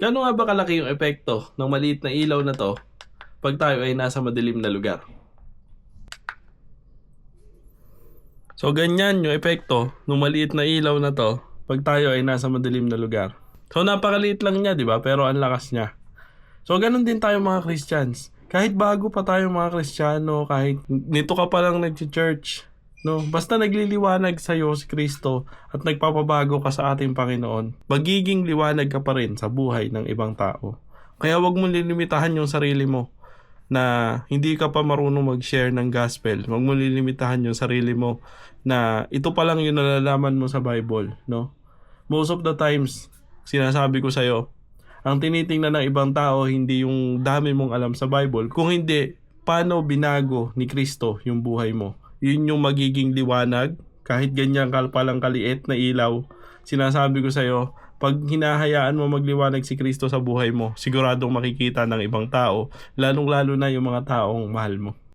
Gaano nga ba kalaki yung epekto ng maliit na ilaw na to pag tayo ay nasa madilim na lugar? So ganyan yung epekto ng maliit na ilaw na to pag tayo ay nasa madilim na lugar. So napakaliit lang niya, di ba? Pero ang lakas niya. So ganun din tayo mga Christians. Kahit bago pa tayo mga Kristiyano, kahit nito ka pa lang nag-church, no? Basta nagliliwanag sa iyo si Kristo at nagpapabago ka sa ating Panginoon, magiging liwanag ka pa rin sa buhay ng ibang tao. Kaya wag mo lilimitahan yung sarili mo na hindi ka pa marunong mag-share ng gospel. Wag mo lilimitahan yung sarili mo na ito pa lang yung nalalaman mo sa Bible, no? Most of the times, sinasabi ko sa'yo, ang tinitingnan ng ibang tao hindi yung dami mong alam sa Bible, kung hindi, paano binago ni Kristo yung buhay mo. Yun yung magiging liwanag, kahit ganyan palang kaliit na ilaw. Sinasabi ko sa'yo, pag hinahayaan mo magliwanag si Kristo sa buhay mo, siguradong makikita ng ibang tao, lalong-lalo na yung mga taong mahal mo.